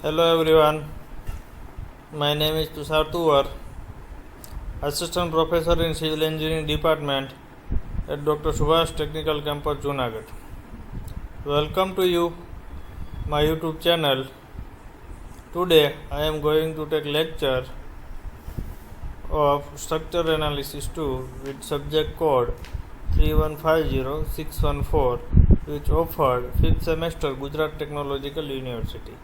Hello everyone, my name is Tushar Tuwar, Assistant Professor in Civil Engineering Department at Dr. Subhash Technical Campus, Junagadh. Welcome to you, my YouTube channel. Today I am going to take lecture of Structure Analysis 2 with subject code 3150614 which offered 5th semester Gujarat Technological University.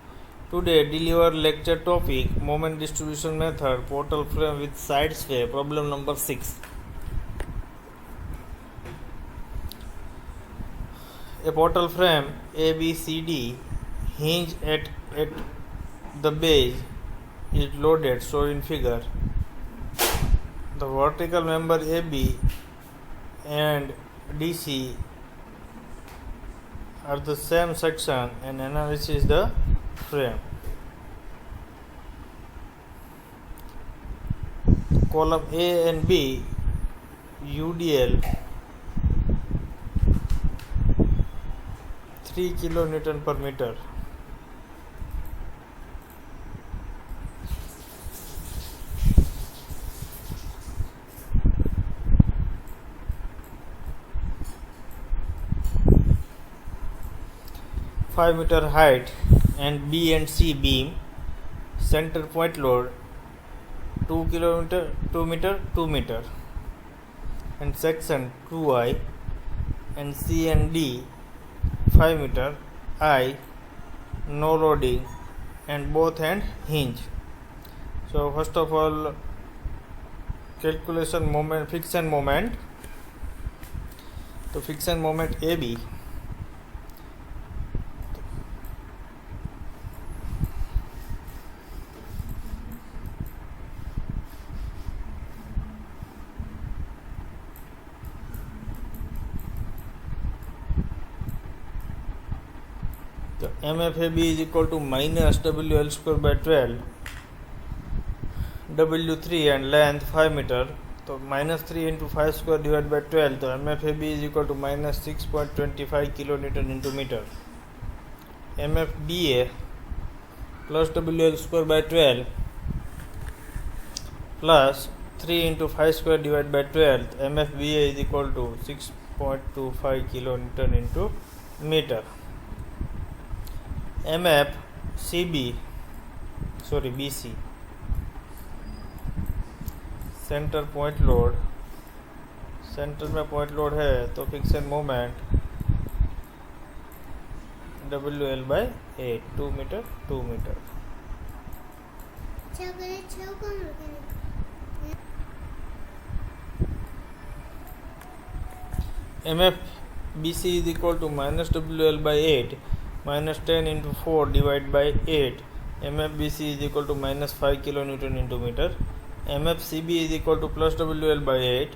Today deliver lecture topic moment distribution method portal frame with side sway problem number 6. A portal frame ABCD hinge at the base is loaded shown in figure. The vertical member AB and DC are the same section and analysis the frame. Column A and B UDL 3 kN per meter. (5 meter) height and B and C beam, center point load 2 meter, and section 2I, and C and D 5 meter, I, no loading, and both end hinge. So first of all, calculation moment, friction moment. So friction moment AB. So MFAB is equal to minus WL square by 12, W3 and length 5 meter. So minus 3 into 5 square divided by 12. So MFAB is equal to minus 6.25 kilonewton into meter. MFBA plus WL square by 12 plus 3 into 5 square divided by 12. MFBA is equal to 6.25 kilonewton into meter. BC centre point load, centre में point load है तो friction moment WL by 8 2 meter. MFBC is equal to minus WL by 8 minus 10 into 4 divided by 8. MFBC is equal to minus 5 kilonewton into meter. MFCB is equal to plus WL by 8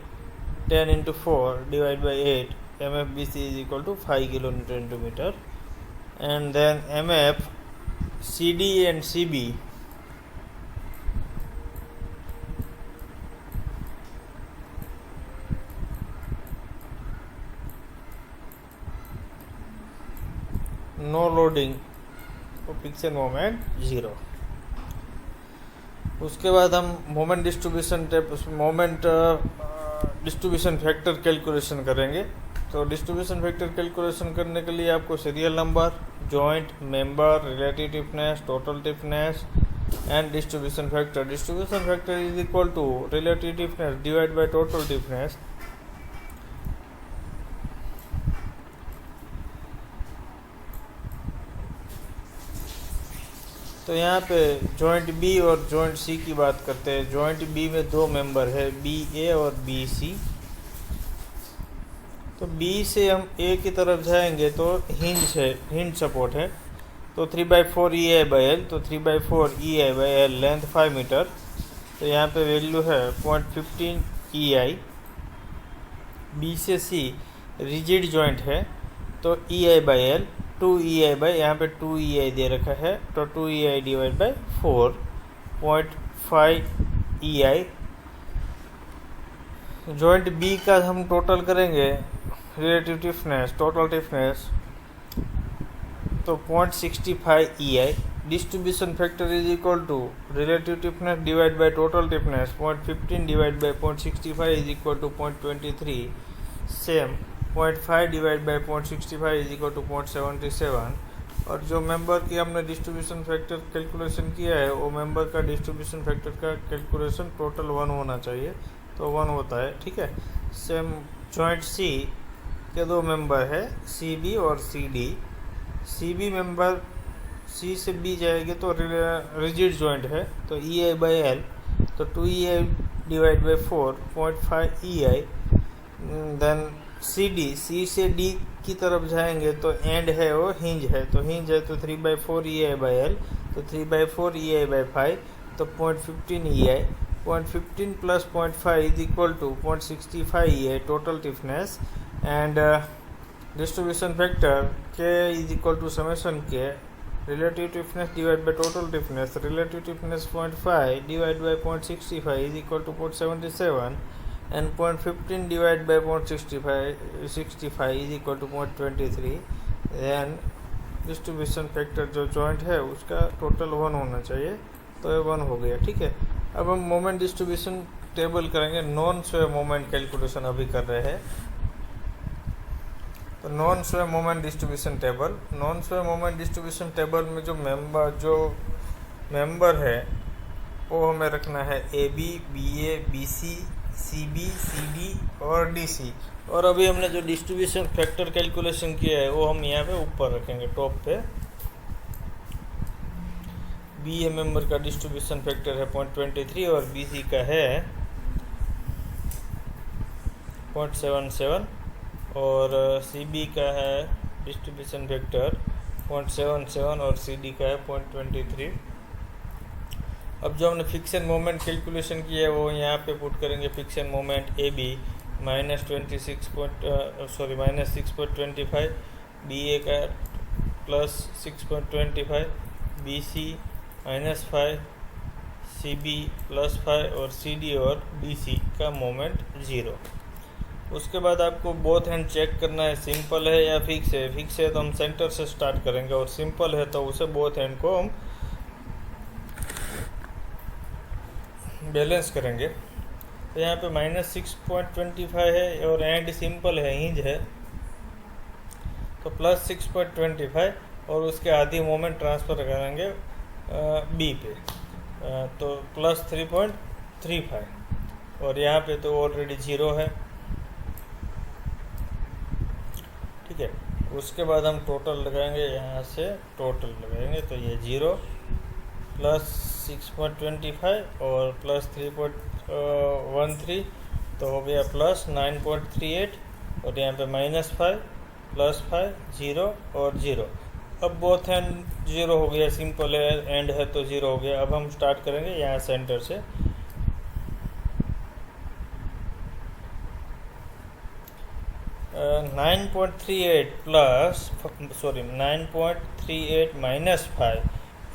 10 into 4 divided by 8. MFBC is equal to 5 kilonewton into meter. And then MFCD and CB no loading, तो friction moment 0. उसके बाद हम moment distribution factor calculation करेंगे. तो distribution factor calculation करने के लिए आपको serial number, joint, member, relative stiffness, total stiffness and distribution factor is equal to relative stiffness divide by total stiffness. तो यहाँ पे जॉइंट बी और जॉइंट सी की बात करते हैं. जॉइंट बी में 2 मेंबर है, बी ए और बी सी. तो बी से हम ए की तरफ जाएंगे तो हिंज सपोर्ट है. तो 3/4 EI/L, तो 3/4 EI/L लेंथ 5 मीटर. तो यहाँ पे वैल्यू है 0.15 EI. बी से सी रिजिड जॉइंट है तो EI/L 2 EI बाई, यहाँ पे 2 EI दे रखा है तो 2 EI divide by 4.5 EI. Joint B का हम टोटल करेंगे रिलेटिव टिफनेस, टोटल टिफनेस तो 0.65 EI distribution factor is equal to relative stiffness divided by total stiffness. 0.15 divided by 0.65 is equal to 0.23. Same 0.5 divided by 0.65 is equal to 0.77. और जो member की हमने distribution factor calculation किया है वो member का distribution factor का कैलकुलेशन टोटल 1 होना चाहिए, तो 1 होता है। ठीक है। सेम जॉइंट सी के दो मेंबर है सी बी और C D. C B member C से बी जाएगी तो रिजिड जॉइंट है, तो ई आई बाई एल, तो 2EI divide by 4.5 EI। Then C D, C से डी की तरफ जाएंगे तो एंड है वो हिंज है, तो हिंज है तो 3/4 EI बाई एल, तो 3/4 EI बाई 5, तो 0.15 EI। 0.15 plus 0.5 is equal to 0.65 EI total stiffness. And distribution factor K is equal to summation K relative stiffness divided by total stiffness. Relative stiffness 0.5 divided by 0.65 is equal to 0.77, and 0.15 divided by 0.65 is equal to 0.23. Then distribution factor जो joint है उसका total 1 होना चाहिए, तो ये 1 हो गया। ठीक है। अब हम मोमेंट डिस्ट्रीब्यूशन टेबल करेंगे। नॉन स्वे मोमेंट कैलकुलेशन अभी कर रहे हैं, तो non sway moment distribution table. Non sway moment distribution table में जो मेंबर है वो हमें रखना है A B, B A, B C, C B, C D और डी सी। और अभी हमने जो डिस्ट्रीब्यूशन फैक्टर कैलकुलेशन किया है वो हम यहाँ पे ऊपर रखेंगे टॉप पे। बी ए मेंबर का डिस्ट्रीब्यूशन फैक्टर है 0.23 और बी सी का है 0.77 और सी बी का है डिस्ट्रीब्यूशन फैक्टर 0.77 और सी डी का है 0.23। अब जो हमने फिक्सन मोमेंट कैलकुलेशन किया है वो यहाँ पे पुट करेंगे। Fixing moment A B -6.25, B A का +6.25, बी सी -5, सी बी +5 और सी डी और डी सी का मोमेंट 0। उसके बाद आपको बोथ हैंड चेक करना है सिंपल है या फिक्स है। फिक्स है तो हम सेंटर से स्टार्ट करेंगे और सिंपल है तो उसे बोथ हैंड को हम बैलेंस करेंगे। तो यहाँ पे -6.25 है और एंड सिंपल है, हिंज है, तो +6.25 और उसके आधी मोमेंट ट्रांसफ़र करेंगे बी पे, तो +3.35 और यहाँ पे तो ऑलरेडी 0 है। ठीक है। उसके बाद हम टोटल लगाएंगे, यहाँ से टोटल लगाएंगे तो ये 0 +6.25 और +3.13 तो हो गया +9.38 और यहाँ पे -5 +5 0 और 0। अब बोथ एंड 0 हो गया, सिंपल है, एंड है तो 0 हो गया। अब हम स्टार्ट करेंगे यहाँ सेंटर से। 9.38 -5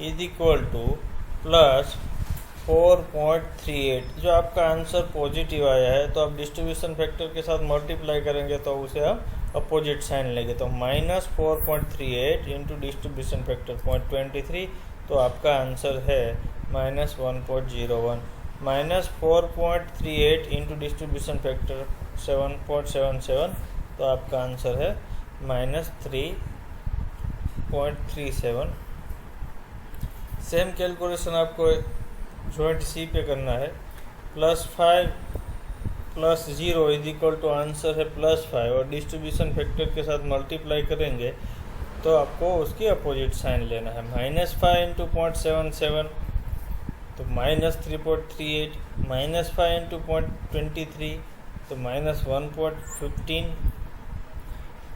इज इक्वल टू +4.38। जो आपका आंसर पॉजिटिव आया है तो आप डिस्ट्रीब्यूशन फैक्टर के साथ मल्टीप्लाई करेंगे तो उसे हम अपोजिट साइन लेंगे, तो -4.38 इंटू डिस्ट्रीब्यूशन फैक्टर 0.23, तो आपका आंसर है -1.01। -4.38 इंटू डिस्ट्रीब्यूशन फैक्टर 7.77, तो आपका आंसर है -3.37। सेम कैलकुलेशन आपको जॉइंट सी पे करना है। +5 + 0 इज इक्वल टू आंसर है +5 और डिस्ट्रीब्यूशन फैक्टर के साथ मल्टीप्लाई करेंगे तो आपको उसकी अपोजिट साइन लेना है। -5 इंटू 0.77 तो -3.38, -5 इंटू 0.23 तो -1.15।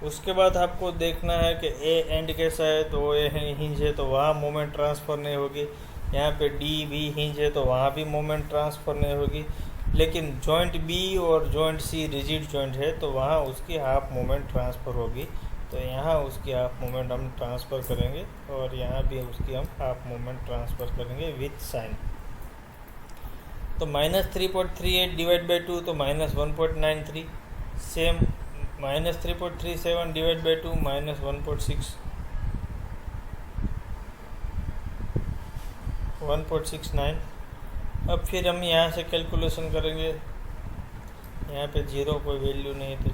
उसके बाद आपको देखना है कि ए एंड कैसा है, तो ए हिंज है तो वहाँ मोमेंट ट्रांसफ़र नहीं होगी। यहाँ पे डी भी हिंज है तो वहाँ भी मोमेंट ट्रांसफ़र नहीं होगी। लेकिन जॉइंट बी और जॉइंट सी रिजिड जॉइंट है तो वहाँ उसकी हाफ मोमेंट ट्रांसफ़र होगी, तो यहाँ उसकी हाफ मोमेंट हम ट्रांसफ़र करेंगे और यहाँ भी उसकी हम हाफ मोमेंट ट्रांसफ़र करेंगे विथ साइन। तो -3.38 डिवाइड बाई 2 तो -1.93। Same -3.37 divide by 2 -1.6। 1.69। अब फिर हम यहाँ से कैलकुलेशन करेंगे, यहाँ पे जीरो कोई वैल्यू नहीं तो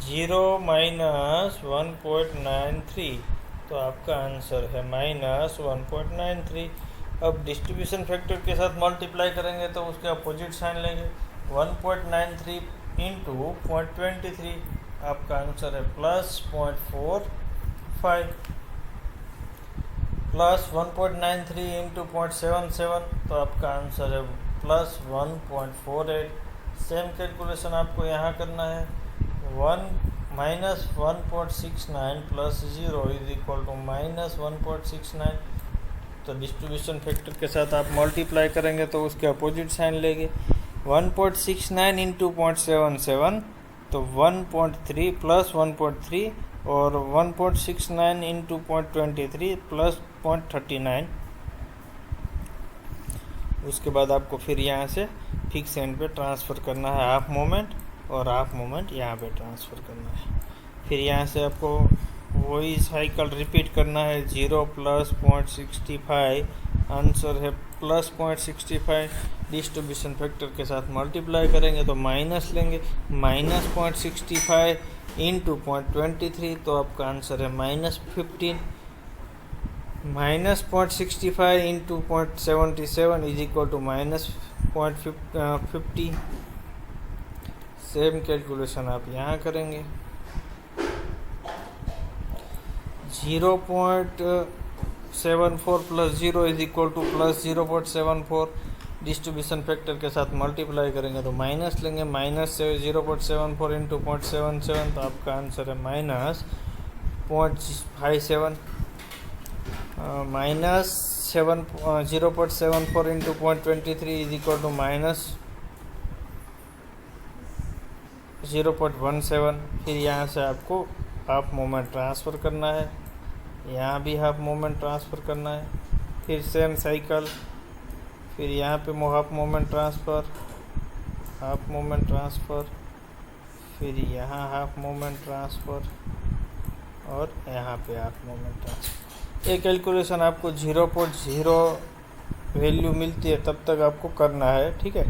जीरो माइनस 1.93, तो आपका आंसर है -1.93। अब डिस्ट्रीब्यूशन फैक्टर के साथ मल्टीप्लाई करेंगे तो उसके अपोजिट साइन लेंगे। 1.93 इंटू 0.23, आपका आंसर है +0.45, प्लस 1.93 इंटू 0.77, तो आपका आंसर है +1.48। सेम कैलकुलेशन आपको यहाँ करना है। 169 प्लस 0 इज इक्वल टू -1.69, तो डिस्ट्रीब्यूशन फैक्टर के साथ आप मल्टीप्लाई करेंगे तो उसके अपोजिट साइन लेंगे। 1.69 इंटू 0.77, तो 1.3 प्लस 1.3, और 1.69 इंटू 0.23 प्लस 0.39। उसके बाद आपको फिर यहाँ से फिक्स एंड पे ट्रांसफ़र करना है हाफ मोमेंट, और हाफ मोमेंट यहाँ पे ट्रांसफ़र करना है। फिर यहाँ से आपको वही साइकिल रिपीट करना है। 0 प्लस 0.65, आंसर है +0.65। डिस्ट्रीब्यूशन फैक्टर के साथ मल्टीप्लाई करेंगे तो माइनस लेंगे, -0.65 इंटू 0.23, तो आपका आंसर है -15। -0.65 into 0.77 is equal to -0.50। Same calculation आप यहाँ करेंगे। 0.74 plus 0 is equal to +0.74। Distribution factor के साथ मल्टीप्लाई करेंगे तो माइनस लेंगे, -0.74 इंटू 0.77, तो आपका आंसर है -0.57। -0.74 इंटू 0.23 इज इक्वल टू -0.17। फिर यहाँ से आपको हाफ मोमेंट ट्रांसफ़र करना है, यहाँ भी हाफ मोमेंट ट्रांसफ़र करना है। फिर सेम साइकिल, फिर यहाँ पे हाफ मोमेंट ट्रांसफ़र, फिर यहाँ हाफ मोमेंट ट्रांसफ़र, और यहाँ पे हाफ मोमेंट ट्रांसफ़र। ये कैलकुलेशन आपको 0.0 वैल्यू मिलती है तब तक आपको करना है, ठीक है।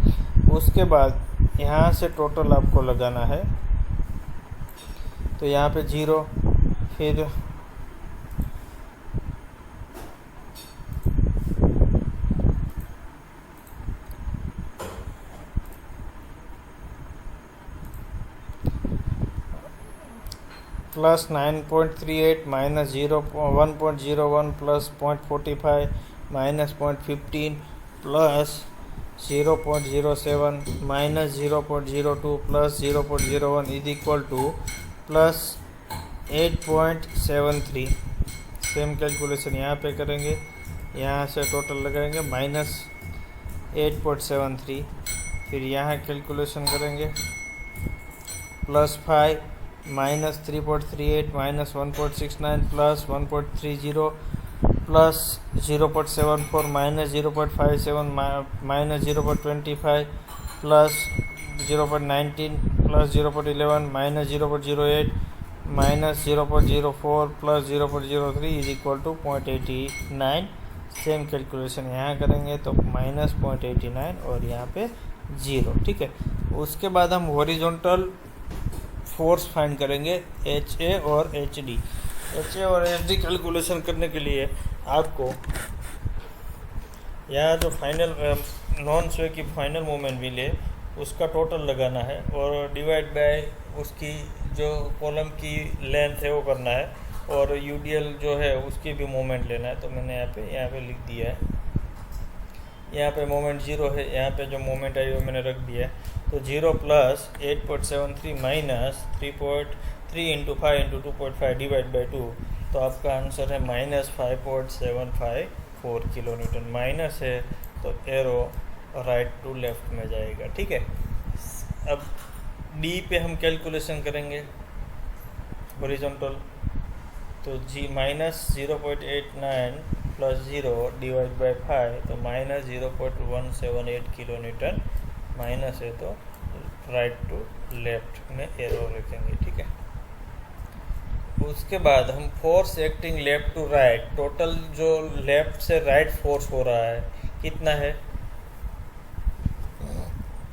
उसके बाद यहाँ से टोटल आपको लगाना है, तो यहाँ पे 0, फिर +9.38 minus 1.01 plus 0.45 minus 0.15 plus 0.07 minus 0.02 plus 0.01 is equal to +8.73। Same calculation यहाँ पे करेंगे, यहाँ से टोटल लगाएंगे -8.73। फिर यहाँ कैलकुलेशन करेंगे +5 minus 3.38 minus 1.69 plus 1.30 plus 0.74 minus 0.57 minus 0.25 plus 0.19 plus 0.11 minus 0.08 minus 0.04 plus 0.03 is equal to 0.89। Same calculation यहाँ करेंगे तो -0.89 और यहाँ पे 0, ठीक है। उसके बाद हम हॉरिजॉन्टल फोर्स फाइंड करेंगे, HA और HD। HA और HD कैलकुलेशन करने के लिए आपको यहाँ जो फाइनल नॉन स्वे की फाइनल मोमेंट मिले उसका टोटल लगाना है, और डिवाइड बाय उसकी जो कॉलम की लेंथ है वो करना है, और UDL जो है उसकी भी मोमेंट लेना है। तो मैंने यहाँ पे लिख दिया है। यहाँ पे मोमेंट 0 है, यहाँ पे जो मोमेंट आई वो मैंने रख दिया है। तो 0 plus 8.73 minus 3.3 into 5 into 2.5 divide by 2, तो आपका आंसर है -5.754 किलो न्यूटन। माइनस है तो एरो राइट टू लेफ्ट में जाएगा, ठीक है। अब डी पे हम कैलकुलेशन करेंगे हॉरिजॉन्टल, तो -0.89 प्लस 0 डिवाइड बाई 5, तो -0.178 किलो न्यूटन। माइनस है तो राइट टू लेफ्ट में एरो रखेंगे, ठीक है। उसके बाद हम force acting left to right, total जो लेफ्ट से राइट फोर्स हो रहा है कितना है,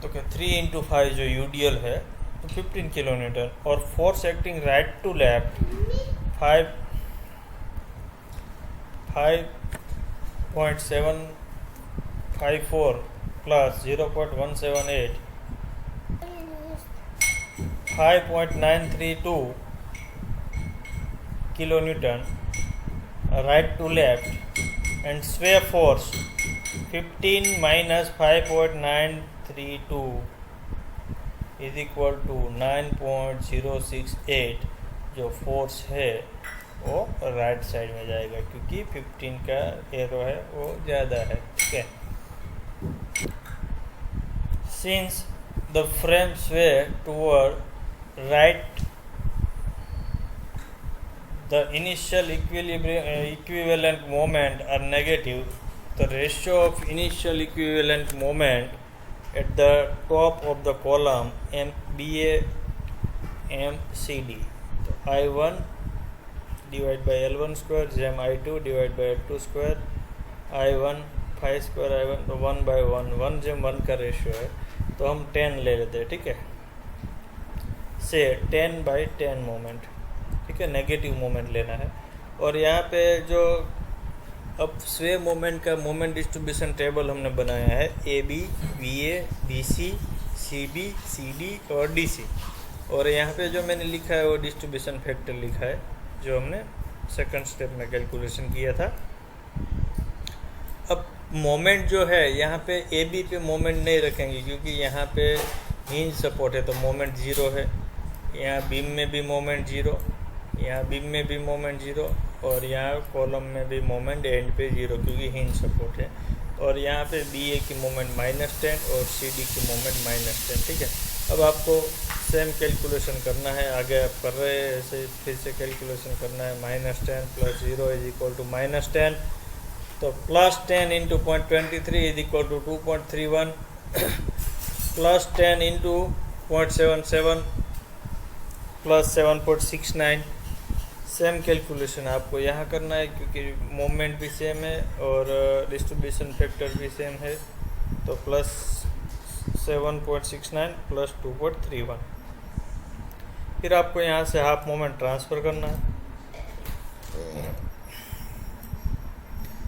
तो क्या 3 × 5 जो यूडीएल है तो 15 किलो न्यूटन, और force acting right to left 5.754 plus 0.178 5.932 kilo newton right to left, and sway force 15 minus 5.932 is equal to 9.068, जो फोर्स है वो राइट साइड में जाएगा क्योंकि 15 का एरो है वो ज़्यादा है, ठीक है। सिंस द फ्रेम स्वे toward right, the initial equivalent moment are negative. The ratio of initial equivalent moment at the top of the column MBA MCD, so I1 divided by L1 square jam I2 divided by L2 square I1 5 square I1 तो 1/1 जम 1 का ratio है तो हम 10 ले लेते हैं, ठीक है, से 10/10 मोमेंट, ठीक है, नेगेटिव मोमेंट लेना है। और यहाँ पे जो अब स्वे मोमेंट का मोमेंट डिस्ट्रीब्यूशन टेबल हमने बनाया है AB VA BC CB CD और DC, और यहाँ पे जो मैंने लिखा है वो डिस्ट्रीब्यूशन फैक्टर लिखा है जो हमने सेकंड स्टेप में कैलकुलेशन किया था। अब मोमेंट जो है यहाँ पे AB पे मोमेंट नहीं रखेंगे क्योंकि यहाँ पे हिंज सपोर्ट है तो मोमेंट 0 है, यहाँ बीम में भी मोमेंट 0, यहाँ बीम में भी मोमेंट 0, और यहाँ कॉलम में भी मोमेंट एंड पे 0 क्योंकि हिंज सपोर्ट है, और यहाँ पे BA की मोमेंट -10 और CD की मोमेंट -10, ठीक है। अब आपको सेम कैलकुलेशन करना है, आगे आप कर रहे हैं ऐसे फिर से कैलकुलेशन करना है, -10 + 0 इज इक्वल टू -10, तो +10 × 0.23 is equal to 2.31 +10 × 0.77 + 7.69। Same calculation आपको यहाँ करना है क्योंकि मोमेंट भी सेम है और डिस्ट्रीब्यूशन फैक्टर भी सेम है, तो +7.69 + 2.31। फिर आपको यहाँ से हाफ मोमेंट ट्रांसफ़र करना है,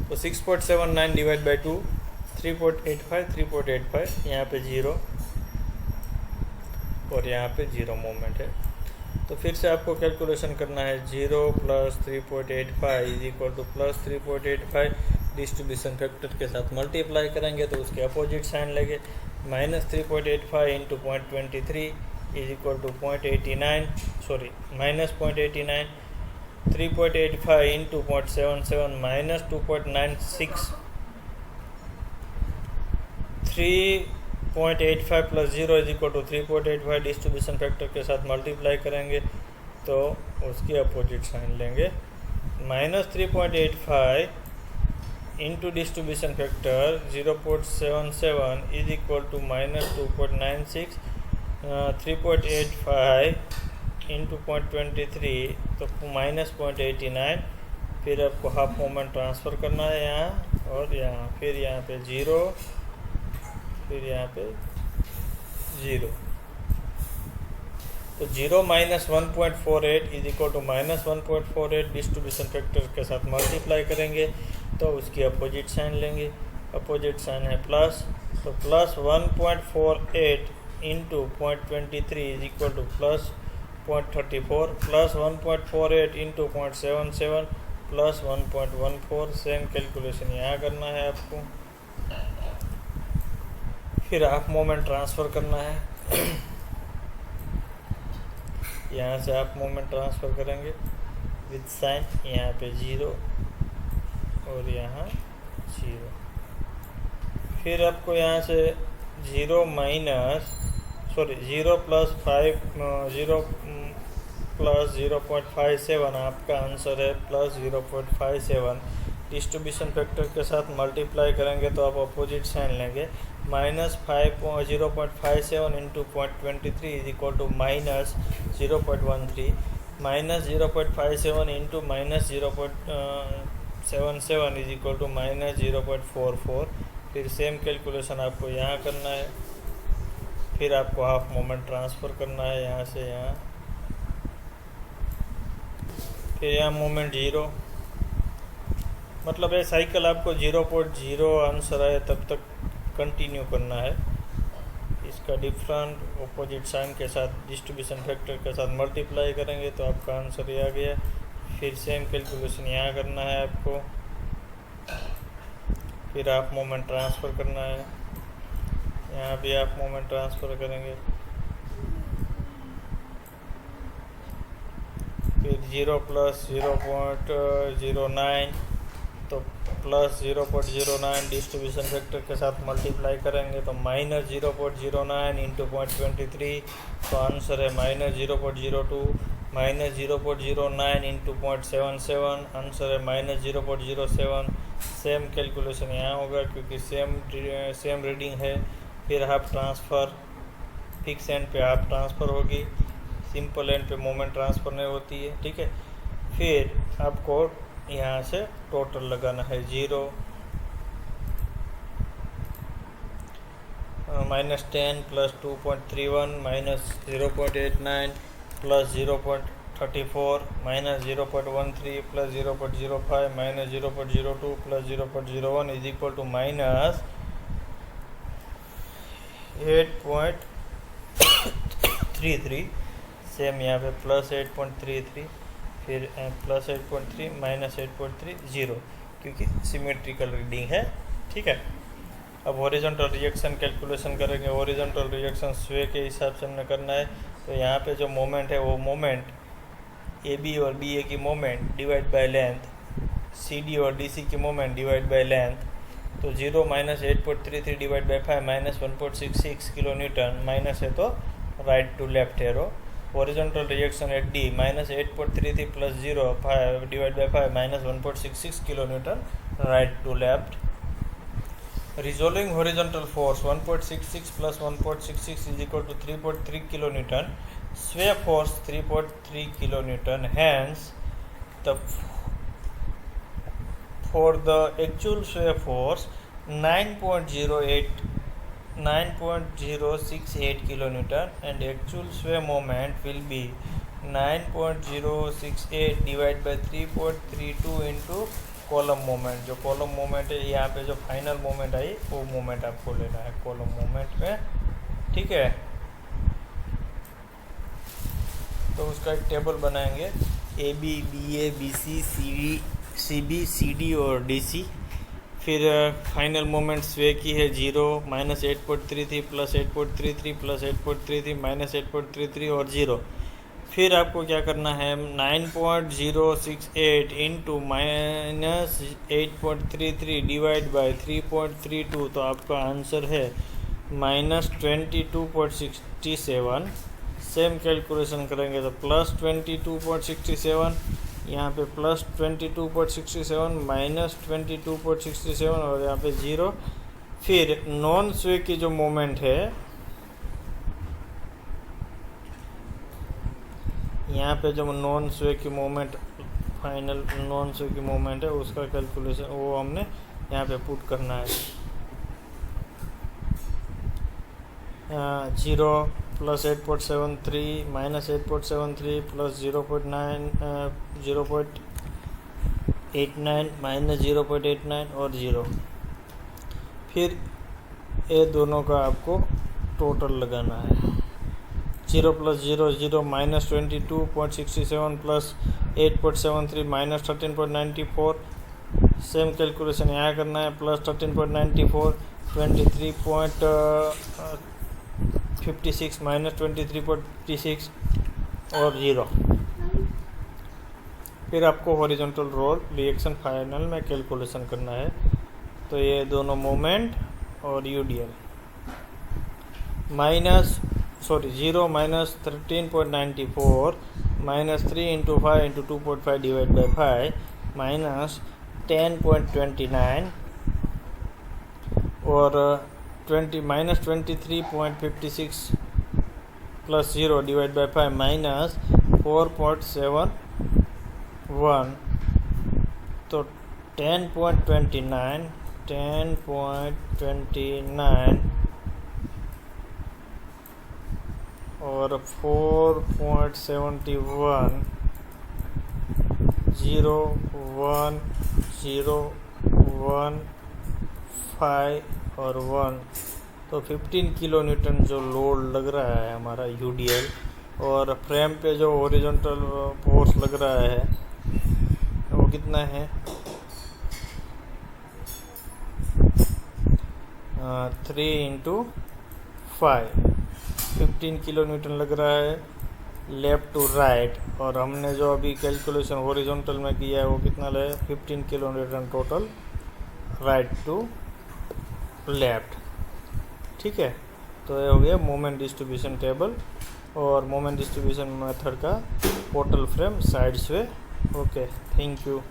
तो 6.79 डिवाइड बाई 2 3.85 यहाँ पे 0 और यहाँ पे 0 मोमेंट है। तो फिर से आपको कैलकुलेशन करना है 0 + 3.85 is equal to +3.85 distribution factor के साथ मल्टीप्लाई करेंगे तो उसके अपोजिट साइन लेंगे, -3.85 × 0.23 is equal to -0.89 3.85 × 0.77 -2.96 3.85 + 0 is equal to 3.85 distribution factor के साथ मल्टीप्लाई करेंगे तो उसकी अपोजिट साइन लेंगे, -3.85 into distribution factor 0.77 is equal to -2.96 3.85 into 0.23 तो -0.89। फिर आपको हाफ मोमेंट ट्रांसफ़र करना है यहाँ और यहाँ, फिर यहाँ पे 0, फिर यहाँ पे 0, तो 0 - 1.48 is equal to -1.48 distribution factor के साथ मल्टीप्लाई करेंगे तो उसकी अपोजिट साइन लेंगे, अपोजिट साइन है प्लस, तो +1.48 into 0.23 is equal to +0.34 +1.48 into 0.77 +1.14। Same calculation यहाँ करना है आपको, फिर हाफ मोमेंट ट्रांसफ़र करना है यहाँ से हाफ मोमेंट ट्रांसफ़र करेंगे विद साइन, यहाँ पे 0 और यहाँ 0। फिर आपको यहाँ से 0 + 0.57 आपका आंसर है +0.57 डिस्ट्रीब्यूशन फैक्टर के साथ मल्टीप्लाई करेंगे तो आप अपोजिट साइन लेंगे, -0.57 into 0.23 is equal to -0.13 minus 0.57 into minus 0.77 is equal to minus 0.44। फिर सेम कैलकुलेशन आपको यहाँ करना है। फिर आपको हाफ मोमेंट ट्रांसफ़र करना है यहाँ से यहाँ। फिर यहाँ मोमेंट 0, मतलब ये साइकिल आपको 0.0 आंसर आए तब तक कंटिन्यू करना है। इसका डिफरेंट ऑपोजिट साइन के साथ डिस्ट्रीब्यूशन फैक्टर के साथ मल्टीप्लाई करेंगे तो आपका आंसर ये आ गया। फिर सेम कैलकुलेशन यहाँ करना है आपको। फिर आप मोमेंट ट्रांसफ़र करना है, यहाँ भी आप मोमेंट ट्रांसफ़र करेंगे। फिर 0 प्लस 0.09 तो प्लस 0.09 डिस्ट्रीब्यूशन फैक्टर के साथ मल्टीप्लाई करेंगे तो माइनस 0.09 इंटू 0.23 तो आंसर है माइनस 0.02। माइनस 0.09 इंटू 0.77 आंसर है माइनस 0.07। सेम कैलकुलेशन यहाँ होगा क्योंकि सेम रीडिंग है। फिर हाफ ट्रांसफ़र, फिक्स एंड पे हाफ ट्रांसफ़र होगी, सिंपल एंड पे मोमेंट ट्रांसफ़र नहीं होती है, ठीक है। फिर आपको यहाँ से टोटल लगाना है 0 minus 10 plus 2.31 minus 0.89 plus 0.34 minus 0.13 plus 0.05 minus 0.02 plus 0.01 is equal to minus 8.33। Same यहाँ पे प्लस 8.33, फिर प्लस 8.3 माइनस 8.3 0, क्योंकि सिमेट्रिकल रीडिंग है, ठीक है। अब हॉरिजॉन्टल रिएक्शन कैलकुलेशन करेंगे। हॉरिजॉन्टल रिएक्शन स्वे के हिसाब से हमने करना है। तो यहाँ पे जो मोमेंट है वो मोमेंट ए बी और बी ए की moment divide by length, C D और डी सी की मोमेंट डिवाइड बाय लेंथ। तो 0 minus 8.33 divide by 5 minus 1.66 kilo newton, minus है तो right to left arrow. Horizontal reaction at D minus 8.33 plus 0 5 divide by 5 minus 1.66 kilo newton, right to left. Resolving horizontal force 1.66 plus 1.66 is equal to 3.3 kilo newton. Sway force 3.3 kilo newton. Hence the for the actual sway force 9.068 kilonewton and actual sway moment will be 9.068 divided by 3.32 into column moment. जो column moment है यहाँ पे जो final moment I वो moment आपको लेना है column moment में, ठीक है। तो उसका एक टेबल बनाएंगे, A B B A B C C B C D और डी सी। फिर फाइनल मोमेंट स्वे की है 0 माइनस 8.33 प्लस 8.33 प्लस 8.33 माइनस 8.33 और 0। फिर आपको क्या करना है 9.068 इंटू माइनस 8.33 डिवाइड बाई 3.32 तो आपका आंसर है माइनस 22.67। सेम कैलकुलेशन करेंगे तो प्लस 22.67, यहाँ पे प्लस 22.67 माइनस 22.67 और यहाँ पे 0। फिर नॉन स्वे की जो मोमेंट है यहाँ पे जो नॉन स्वे की मोमेंट फाइनल नॉन स्वे की मोमेंट है उसका कैलकुलेशन वो हमने यहाँ पे पुट करना है। 0 प्लस 8.73 माइनस 8.73 प्लस 0.89 माइनस 0.89 और 0। फिर ये दोनों का आपको टोटल लगाना है। 0 plus 0 0 minus 22.67 plus 8.73 minus 13.94। Same calculation यहाँ करना है, प्लस 13.94 23.56 माइनस 23.56 और 0। फिर आपको हॉरिजॉन्टल रोल रिएक्शन फाइनल में कैलकुलेशन करना है। तो ये दोनों मोमेंट और UDL 0 minus 13.94 minus 3 into 5 into 2.5 divide by 5 minus 10.29 और minus 23.56 plus 0 divide by 5 minus 4.71 तो 10.29 और 4.71 0 1 0 1 5 और 1 तो 15 किलो न्यूटन जो लोड लग रहा है हमारा यूडीएल, और फ्रेम पे जो हॉरिजॉन्टल फोर्स लग रहा है वो कितना है 3 इंटू 5, 15 किलो न्यूटन लग रहा है लेफ़्ट टू राइट, और हमने जो अभी कैलकुलेशन हॉरिजॉन्टल में किया है वो कितना ले 15 kilo newton total right to left. ठीक है, तो ये हो गया मोमेंट डिस्ट्रीब्यूशन टेबल और मोमेंट डिस्ट्रीब्यूशन मेथड का टोटल फ्रेम साइड से। Okay, thank you.